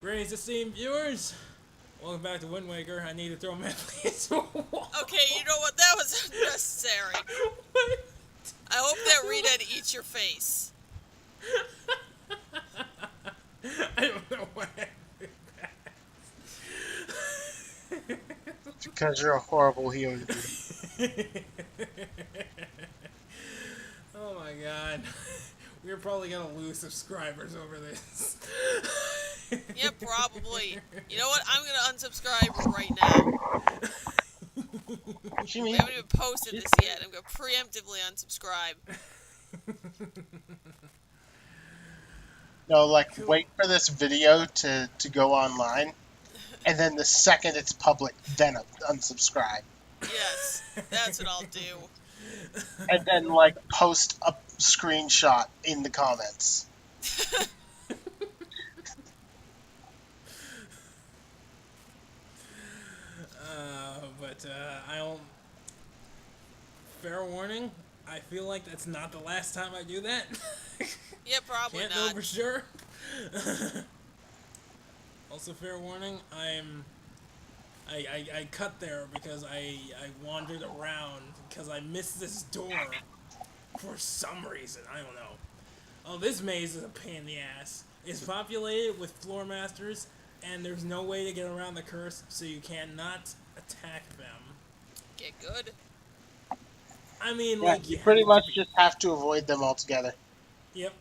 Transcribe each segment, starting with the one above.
Greetings, esteemed viewers. Welcome back to Wind Waker. I need to throw my face to a wall. Okay, you know what? That was unnecessary. What? I hope that redhead eats your face. I don't know what happened. Because you're a horrible human being. Oh my god. We're probably gonna lose subscribers over this. Yeah, probably. You know what? I'm gonna unsubscribe right now. What you We mean? haven't even posted this yet. I'm gonna preemptively unsubscribe. No, like, wait for this video to go online, and then the second it's public, then unsubscribe. Yes, that's what I'll do. And then, like, post a screenshot in the comments. But I don't. Fair warning. I feel like that's not the last time I do that. Yeah, probably Can't not. know for sure. Also, fair warning. I cut there because I wandered around because I missed this door for some reason. I don't know. Oh, this maze is a pain in the ass. It's populated with floor masters, and there's no way to get around the curse, so you cannot attack them. Get good. I mean, Yeah, like you have pretty to much be- just have to avoid them altogether, Yep.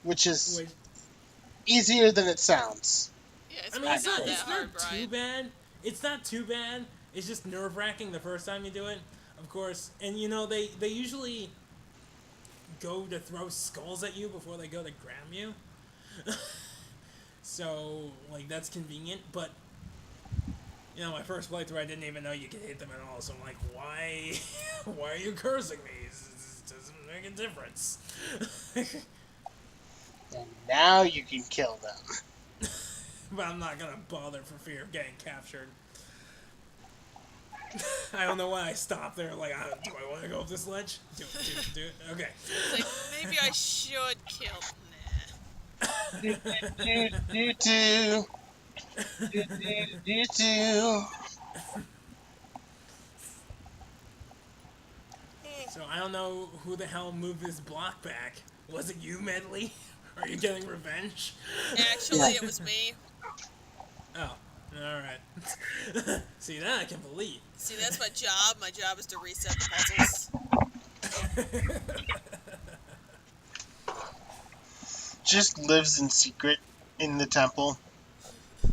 which is Which, easier than it sounds. Yeah, it's I mean, really it's not not. that It's hard, not too Brian. bad. It's not too bad. It's just nerve wracking the first time you do it, of course. And you know they usually go to throw skulls at you before they go to grab you. So like that's convenient, but you know my first playthrough I didn't even know you could hit them at all. So I'm like, why, why are you cursing me? This doesn't make a difference. And now you can kill them. But I'm not gonna bother for fear of getting captured. I don't know why I stopped there. Like, do I want to go up this ledge? Do it. Okay. It's like, maybe I should kill. Nah. Do. Do. So I don't know who the hell moved this block back. Was it you, Medley? Are you getting revenge? Actually, it was me. Oh, all right. See, that I can believe. See, that's my job. My job is to reset the puzzles. Just lives in secret in the temple,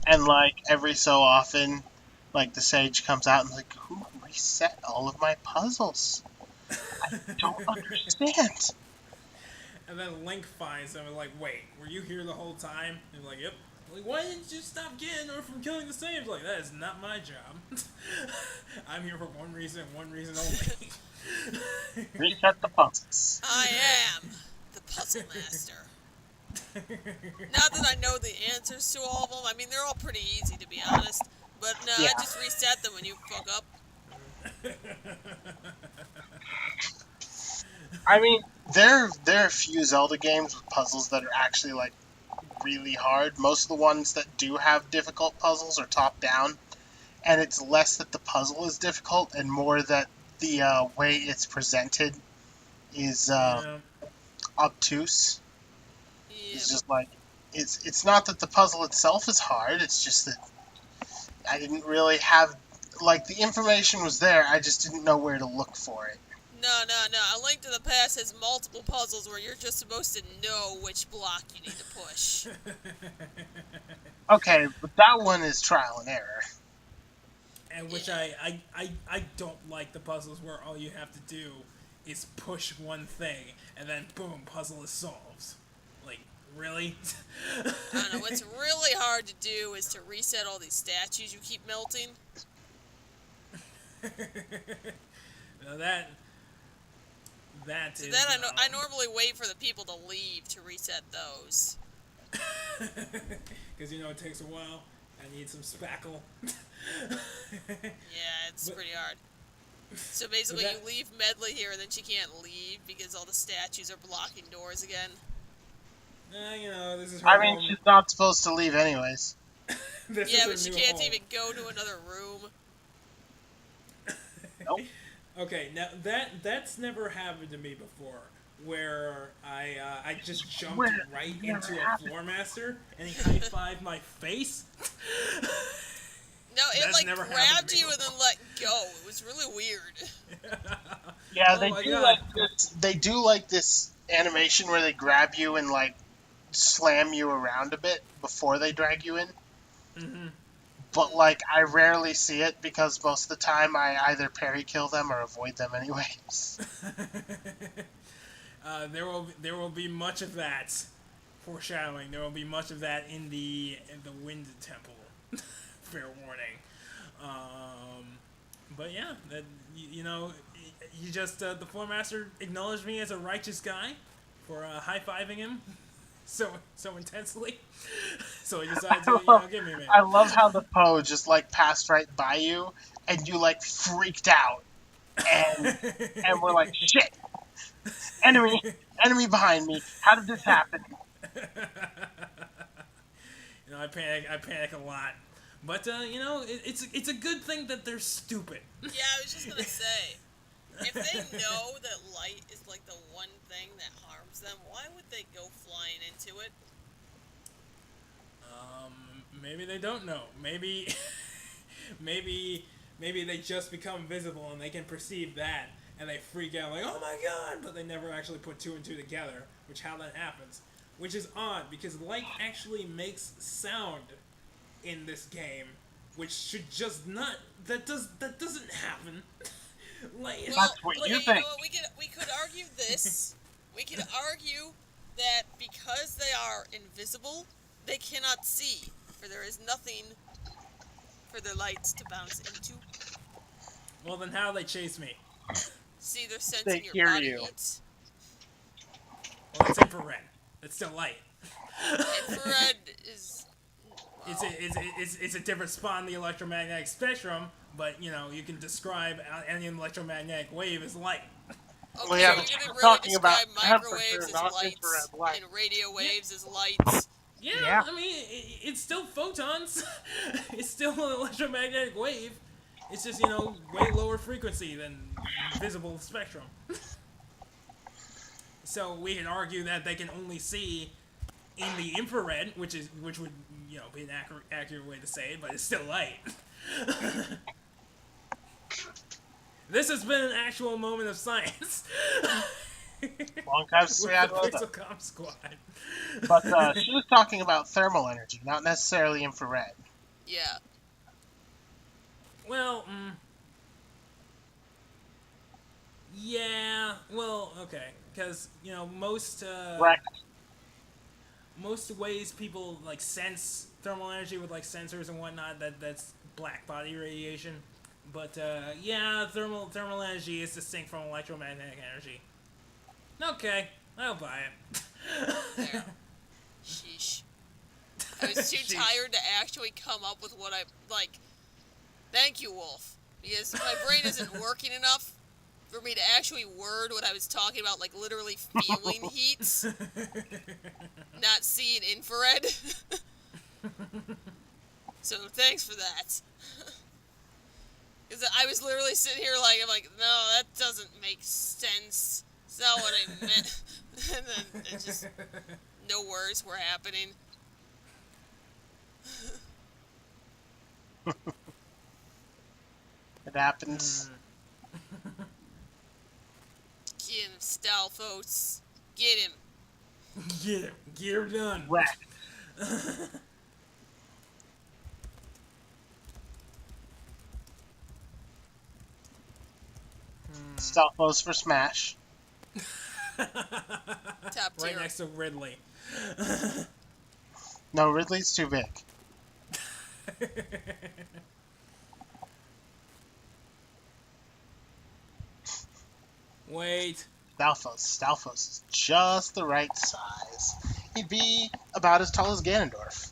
and like every so often, like the sage comes out and like, who reset all of my puzzles? I don't understand. And then Link finds them and like, wait, were you here the whole time? And like, yep. Like, why didn't you stop Ganondorf from killing the saves? Like, that is not my job. I'm here for one reason only. Reset the puzzles. I am the puzzle master. Not that I know the answers to all of them. I mean, they're all pretty easy, to be honest. But no, Yeah. I just reset them when you fuck up. I mean, there are a few Zelda games with puzzles that are actually like really hard. Most of the ones that do have difficult puzzles are top down, and it's less that the puzzle is difficult and more that the way it's presented is Yeah. obtuse. Yeah. It's just like it's not that the puzzle itself is hard. It's just that I didn't really have like the information was there. I just didn't know where to look for it. No. A Link to the Past has multiple puzzles where you're just supposed to know which block you need to push. Okay, but that one is trial and error. And which I don't like the puzzles where all you have to do is push one thing and then boom, puzzle is solved. Like, really? I don't know. What's really hard to do is to reset all these statues you keep melting. Now that So is. then I normally wait for the people to leave to reset those. Because you know it takes a while. I need some spackle. Yeah, it's But- pretty hard. So basically, that- you leave Medley here, and then she can't leave because all the statues are blocking doors again. This is her I mean, home. she's not supposed to leave anyways. This Yeah, is her but she new can't home. even go to another room. Nope. Okay, now that's never happened to me before, where I just jumped Where? right Never into a happened. floor master and he high fived my face. No, it That's like never happened grabbed to me you and then before. let go. It was really weird. Yeah, Oh they my do god. like this. They do like this animation where they grab you and like slam you around a bit before they drag you in. Hmm. But like, I rarely see it because most of the time I either parry kill them or avoid them anyways. There will be much of that foreshadowing. There will be much of that in the Wind Temple. Fair warning. But yeah, that you just the Floor Master acknowledged me as a righteous guy for high fiving him so intensely. So he decided to give me a minute. I love how the Poe just like passed right by you and you like freaked out and we're like, shit, enemy, enemy behind me. How did this happen? I panic a lot. But it's a good thing that they're stupid. Yeah, I was just gonna say, if they know that light is like the one thing that harms them, why would they go flying into it? Maybe they don't know. Maybe maybe maybe they just become visible and they can perceive that and they freak out like, oh my god, but they never actually put two and two together, which how that happens. Which is odd because light actually makes sound in this game, which should just not that doesn't happen. like Well, That's what okay, you you think. know what? We could argue this. We could argue that because they are invisible, they cannot see, for there is nothing for their lights to bounce into. well then how do they chase me? See, they're They sensing your hear body you. heat. Well, that's infrared. It's still light. Infrared is. It's Well, it's a different spot in the electromagnetic spectrum, but you can describe any electromagnetic wave as light. okay, Well, so yeah, you're but gonna you're really talking about describe temperature, microwaves as not lights infrared light. and radio Yeah, waves as lights? yeah. Yeah. I mean, it's still photons. It's still an electromagnetic wave. It's just way lower frequency than visible spectrum. So we can argue that they can only see in the infrared, which would be an accurate way to say it, but it's still light. This has been an actual moment of science. Long time since we With the had one of those. Pixelcom squad. But she was talking about thermal energy, not necessarily infrared. Yeah. Well, yeah. Well, okay, because Correct. most ways people like sense thermal energy with like sensors and whatnot. That's black body radiation. But yeah, thermal energy is distinct from electromagnetic energy. Okay, I'll buy it. There. Sheesh. I was too Sheesh. tired to actually come up with what I like. Thank you, Wolf, because my brain isn't working enough for me to actually word what I was talking about, like literally feeling heat, not seeing infrared. So thanks for that. Because I was literally sitting here like, I'm like, no, that doesn't make sense. It's not what I meant. And then it just, no words were happening. It happens. Get him, Stalfos. Get him. Get it. Get her done. Wreck. Stalfos for Smash. Top Right tier. next to Ridley. No, Ridley's too big. Wait. Stalfos is just the right size. He'd be about as tall as Ganondorf,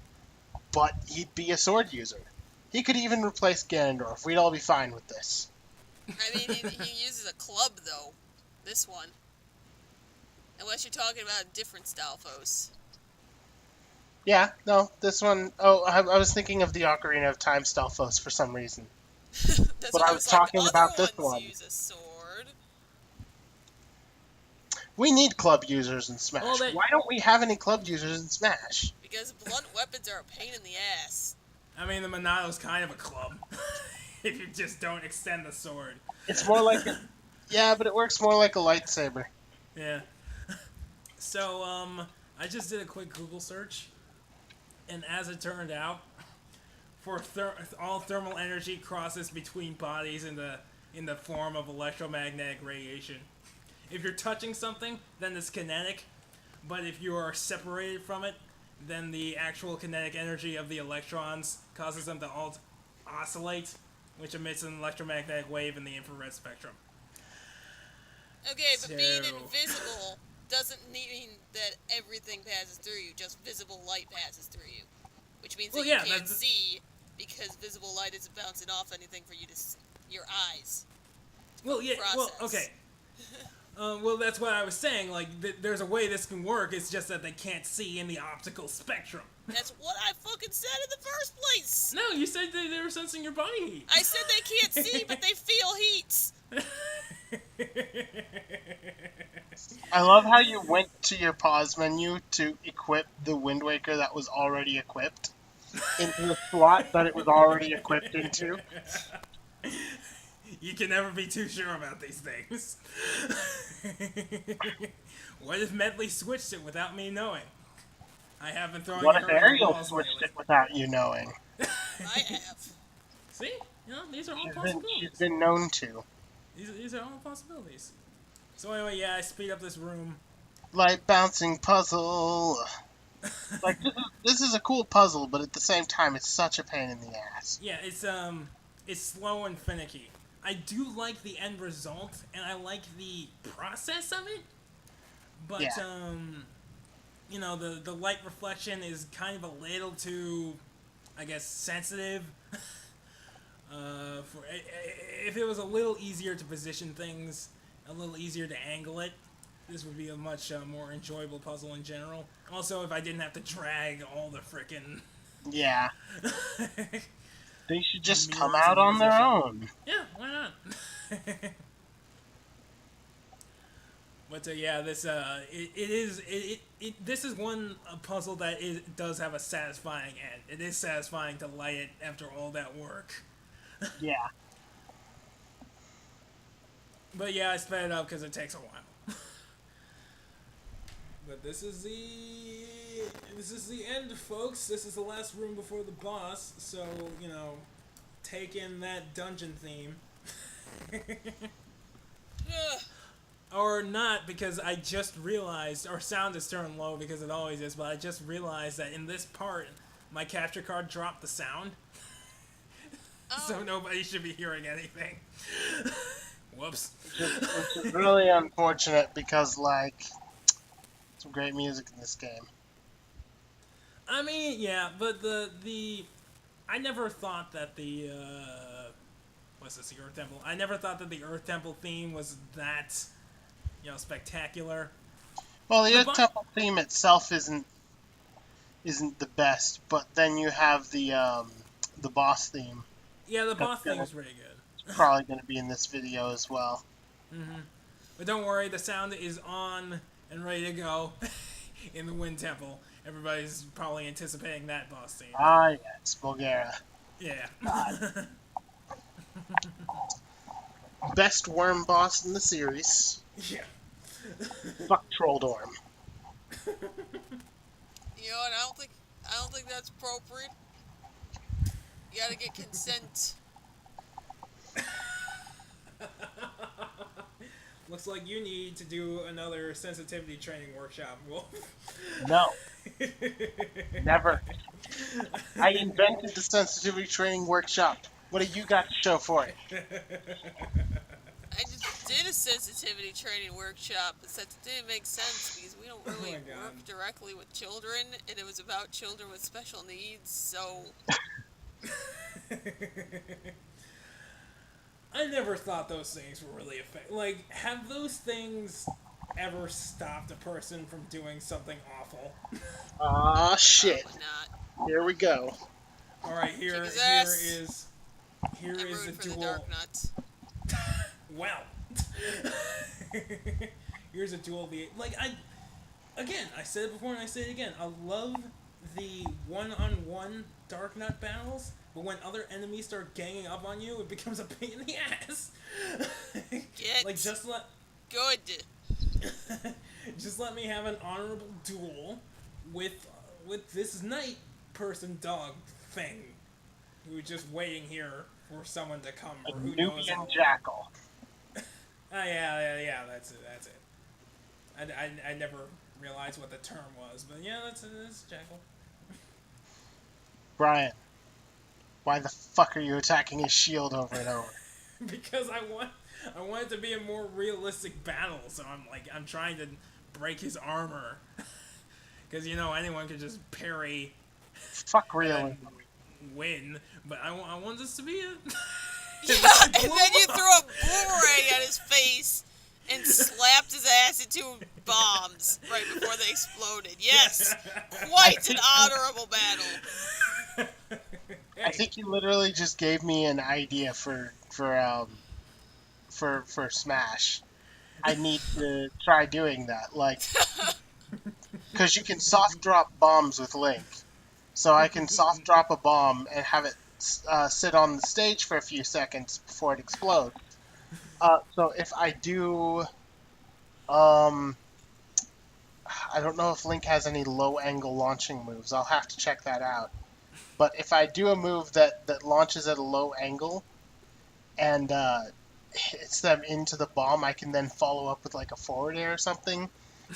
but he'd be a sword user. He could even replace Ganondorf. We'd all be fine with this. I mean, he uses a club, though. This one. Unless you're talking about a different Stalfos. Yeah, no, this one oh I was thinking of the Ocarina of Time Stelphos for some reason. That's But what I I was was like. talking Other about this ones one. use a sword. We need club users in Well, Smash. that Why don't we have any club users in Smash? Because blunt weapons are a pain in the ass. I mean, the Monato's kind of a club. If you just don't extend the sword. It's more like a yeah, but it works more like a lightsaber. Yeah. So, I just did a quick Google search, and as it turned out, all thermal energy crosses between bodies in the form of electromagnetic radiation. If you're touching something, then it's kinetic, but if you are separated from it, then the actual kinetic energy of the electrons causes them to oscillate, which emits an electromagnetic wave in the infrared spectrum. Okay, but being So, invisible doesn't mean that everything passes through you. Just visible light passes through you, which means well, that you yeah, can't see because visible light isn't bouncing off anything for you to see. Your eyes. It's well, called yeah, well, process. okay. Well, that's what I was saying. Like, there's a way this can work. It's just that they can't see in the optical spectrum. That's what I fucking said in the first place. No, you said they were sensing your body heat. I said they can't see, but they feel heat. I love how you went to your pause menu to equip the Wind Waker that was already equipped into the slot that it was already equipped into. You can never be too sure about these things. What if Medley switched it without me knowing? I have been throwing What her if into Ariel walls switched lately. it without you knowing? I have. See? You know, these are all She's possibilities. been known to. These are all possibilities. So anyway, yeah, I speed up this room. Light bouncing puzzle. Like this is a cool puzzle, but at the same time, it's such a pain in the ass. Yeah, it's slow and finicky. I do like the end result, and I like the process of it. But Yeah. you know, the light reflection is kind of a little too, I guess, sensitive. If it was a little easier to position things, a little easier to angle it, this would be a much more enjoyable puzzle in general. Also, if I didn't have to drag all the frickin' Yeah. They should just come mirrors out into on their position. own. Yeah, why not? But yeah, this this is one puzzle that does have a satisfying end. It is satisfying to light it after all that work. Yeah. But yeah, I sped it up because it takes a while. But this is the end, folks. This is the last room before the boss. So you know, take in that dungeon theme. Ugh. Or not, because I just realized, our sound is turned low because it always is, but I just realized that in this part, my capture card dropped the sound. So nobody should be hearing anything. Whoops. Which is really unfortunate because, like, some great music in this game. I mean, yeah, but I never thought that the, what's this, the Earth Temple? I never thought that the Earth Temple theme was that, you know, spectacular. Well, the The Earth bo- Temple theme itself isn't the best, but then you have the boss theme. Yeah, the boss gonna- theme is pretty good. It's probably going to be in this video as well. But don't worry, the sound is on and ready to go in the Wind Temple. Everybody's probably anticipating that boss theme. Ah, yes, Bulgaria. Yeah. Best worm boss in the series. Yeah. Fuck Trolldorm. You know what? I don't think that's appropriate. You gotta get consent. Looks like you need to do another sensitivity training workshop, Wolf. No. Never. I invented the sensitivity training workshop. What do you got to show for it? I just did a sensitivity training workshop, but that didn't make sense because we don't really my God. work directly with children, and it was about children with special needs, so I never thought those things were really effective. Like, have those things ever stopped a person from doing something awful. Ah, shit. Probably not. Here we go. All right, Kick his here ass. is here I'm is the rooting for the duel. Dark Nuts. Well, here's a duel. I said it before and I say it again. I love the one-on-one Dark Knight battles, but when other enemies start ganging up on you, it becomes a pain in the ass. Get like just let good. just let me have an honorable duel with this knight person dog thing who's just waiting here for someone to come A or who knows. Nubian jackal. Yeah, that's it. I never realized what the term was, but yeah, that's Jackal. Brian, why the fuck are you attacking his shield over and over? Because I want it to be a more realistic battle, so I'm trying to break his armor. Because anyone can just parry Fuck and realism. then win, but I want this to be a Yeah, and then you threw a boomerang at his face and slapped his ass into bombs right before they exploded. Yes, quite an honorable battle. I think you literally just gave me an idea for Smash. I need to try doing that, like, because you can soft drop bombs with Link. So I can soft drop a bomb and have it sit on the stage for a few seconds before it explodes. So if I do, I don't know if Link has any low angle launching moves. I'll have to check that out. But if I do a move that launches at a low angle and hits them into the bomb, I can then follow up with like a forward air or something.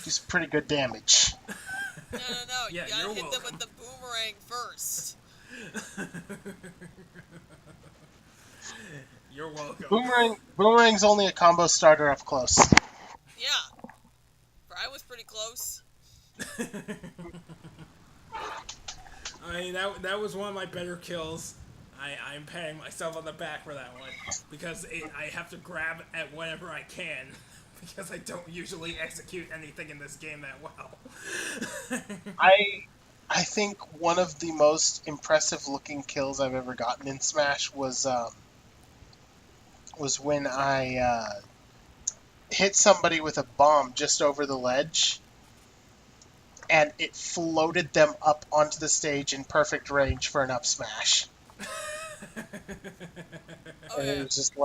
Just pretty good damage. No. Yeah, You gotta you're hit them welcome. with the boomerang first. You're welcome. Boomerang's only a combo starter up close. Yeah. Brian was pretty close. I mean, that was one of my better kills. I'm patting myself on the back for that one because I have to grab at whatever I can because I don't usually execute anything in this game that well. I think one of the most impressive looking kills I've ever gotten in Smash was when I hit somebody with a bomb just over the ledge, and it floated them up onto the stage in perfect range for an up smash. Oh And yeah. it was just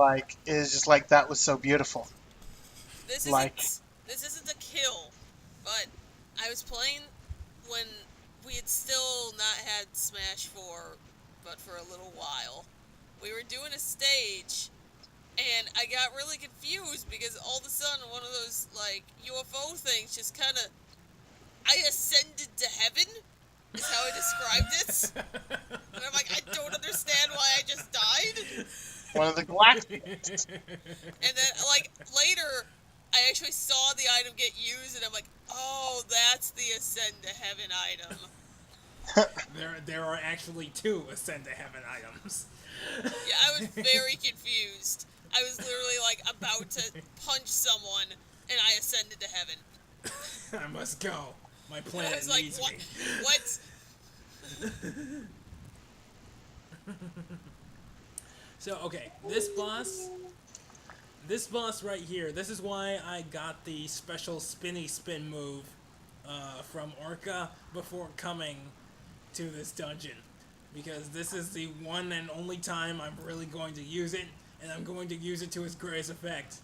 like that was so beautiful. This Like, isn't a kill, but I was playing when we had still not had Smash 4, but for a little while. We were doing a stage, and I got really confused because all of a sudden one of those like UFO things just kind of I ascended to heaven. Is how I described it. And I'm like, I don't understand why I just died. one of the Galactic. And then, like, later, I actually saw the item get used, and I'm like, oh, that's the Ascend to Heaven item. There are actually 2 Ascend to Heaven items. Yeah, I was very confused. I was literally, like, about to punch someone, and I ascended to heaven. I must go. My I planet was like, needs what? me. What? So okay, this boss right here. This is why I got the special spinny spin move from Orca before coming to this dungeon, because this is the one and only time I'm really going to use it, and I'm going to use it to its greatest effect.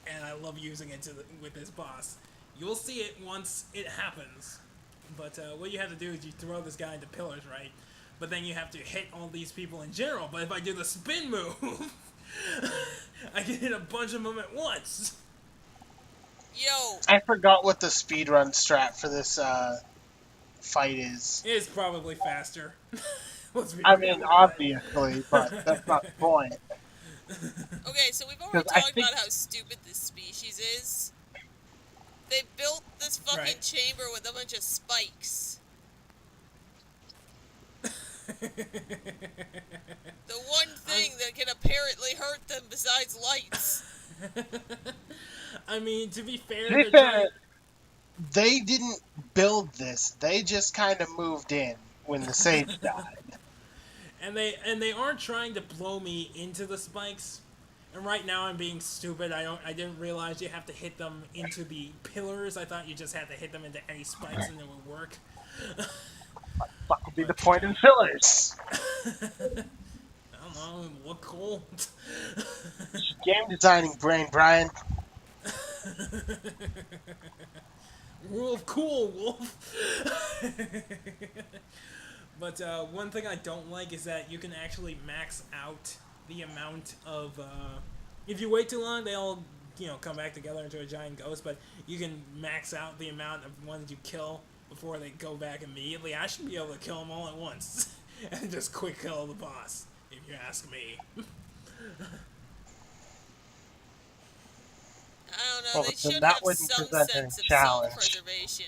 And I love using it with this boss. You'll see it once it happens. But what you have to do is you throw this guy into pillars, right? But then you have to hit all these people in general. But if I do the spin move, I can hit a bunch of them at once. Yo. I forgot what the speedrun strat for this fight is. It's probably faster. Let's be I real. mean, obviously, but that's not the point. Okay, so we've already 'Cause I talked think- about how stupid this species is. They built this fucking Right. chamber with a bunch of spikes. The one thing that can apparently hurt them besides lights. I mean, to be fair, To be they're fair, trying. they didn't build this. They just kind of moved in when the sage died. And they aren't trying to blow me into the spikes. And right now I'm being stupid. I didn't realize you have to hit them into the pillars. I thought you just had to hit them into any spikes and it would work. Fuck would be the But point in fillers? I don't know, it look cool. Game designing brain, Brian. Rule of cool, Wolf. But one thing I don't like is that you can actually max out the amount of. If you wait too long, they all come back together into a giant ghost. But you can max out the amount of ones you kill before they go back immediately. I should be able to kill them all at once and just quick kill the boss, if you ask me. I don't know. Well, They then should that have wouldn't some present any sense of challenge. self-preservation.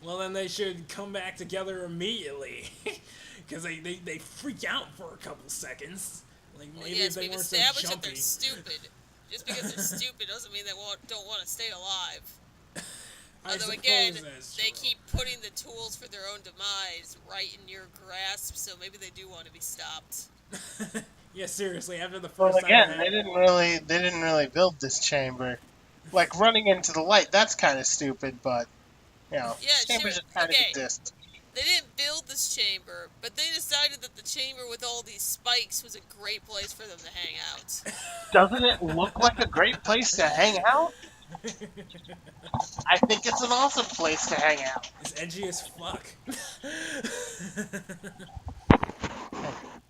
Well, then they should come back together immediately, because they freak out for a couple seconds. Like Well, maybe yes, if they we've weren't so established that jumpy. they're stupid. Just because they're stupid doesn't mean they don't want to stay alive. I Although suppose again, that's they true. keep putting the tools for their own demise right in your grasp, so maybe they do want to be stopped. Yeah, seriously. After the Well, first again, time, they didn't really build this chamber. Like running into the light, that's kind of stupid, but Yeah, chambers sure. just kind of Okay. exist. They didn't build this chamber, but they decided that the chamber with all these spikes was a great place for them to hang out. Doesn't it look like a great place to hang out? I think it's an awesome place to hang out. it's edgy as fuck.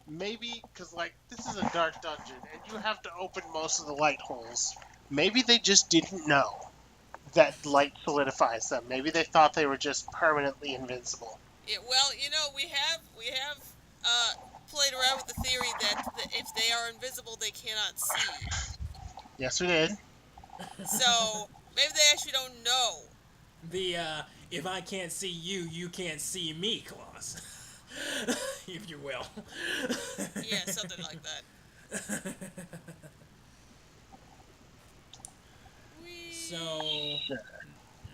Maybe because this is a dark dungeon and you have to open most of the light holes. Maybe they just didn't know that light solidifies them. Maybe they thought they were just permanently invincible. Yeah, well, we have played around with the theory that if they are invisible, they cannot see. Yes, we did. So maybe they actually don't know. The if I can't see you, you can't see me clause, if you will. Yeah, something like that. So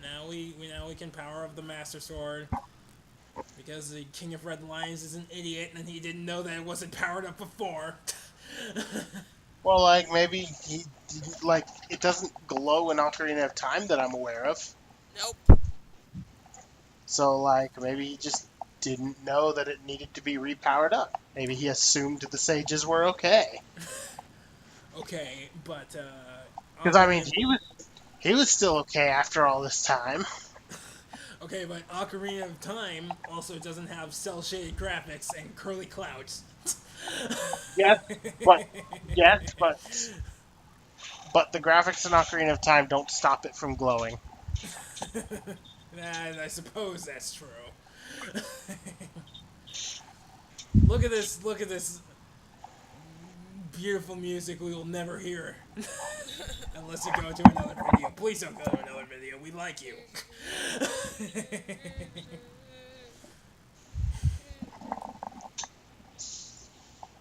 now we can power up the Master Sword because the King of Red Lions is an idiot and he didn't know that it wasn't powered up before. Well, maybe he it doesn't glow in Ocarina of Time that I'm aware of. Nope. So, maybe he just didn't know that it needed to be repowered up. Maybe he assumed the sages were okay. Okay, but Because he was still okay after all this time. okay, but Ocarina of Time also doesn't have cel-shaded graphics and curly clouds. Yes, but the graphics in Ocarina of Time don't stop it from glowing. And I suppose that's true. Look at this beautiful music we will never hear. Unless you go to another video. Please don't go to another video. We like you.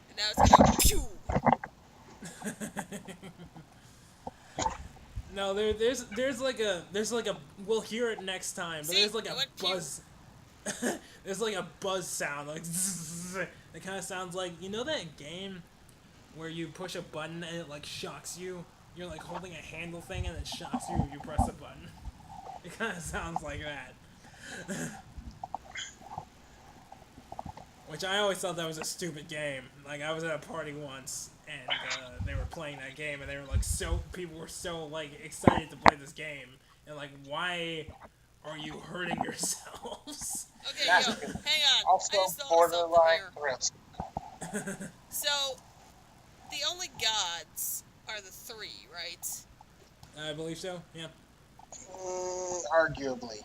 And now it's gonna pew. No, there's like a we'll hear it next time, but See? there's like It a went pew. buzz. There's like a buzz sound, like zzz. It kind of sounds like that game where you push a button and it like shocks you. You're like holding a handle thing and it shocks you if you press the button. It kind of sounds like that. Which I always thought that was a stupid game. Like I was at a party once and they were playing that game and they were like people were so like excited to play this game and like why are you hurting yourselves? Okay, hang on. Also, I just thought of something here. risk. So, the only gods are the three, right? I believe so. Yeah. Arguably.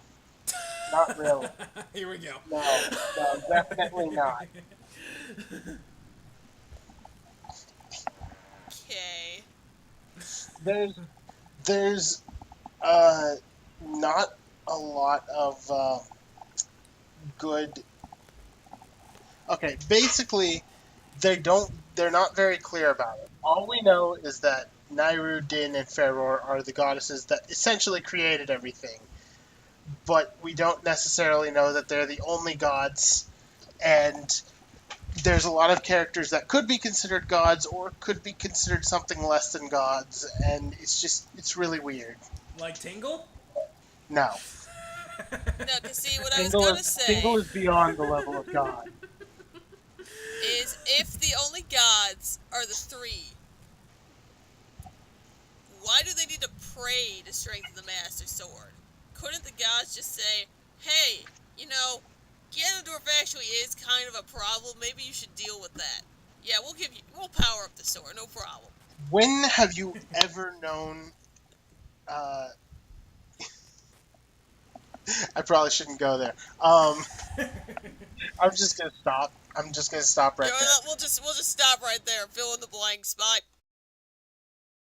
Not really. Here we go. No, definitely not. Okay. There's not a lot of good. Okay, basically, they don't they're not very clear about it. All we know is that Nairu, Din, and Feror are the goddesses that essentially created everything, but we don't necessarily know that they're the only gods, and there's a lot of characters that could be considered gods or could be considered something less than gods, and it's really weird. Like Tingle? No. No, cause see, what I was Tingle gonna is, Tingle say is beyond the level of god. is if the only gods are the three, why do they need to pray to strengthen the Master Sword? Couldn't the gods just say, hey, you know, Ganondorf actually is kind of a problem, maybe you should deal with that. Yeah, we'll power up the sword, no problem. When have you ever known? Uh, I probably shouldn't go there. I'm just gonna stop. I'm just gonna stop right Yeah, there. we'll just stop right there, fill in the blanks. Bye.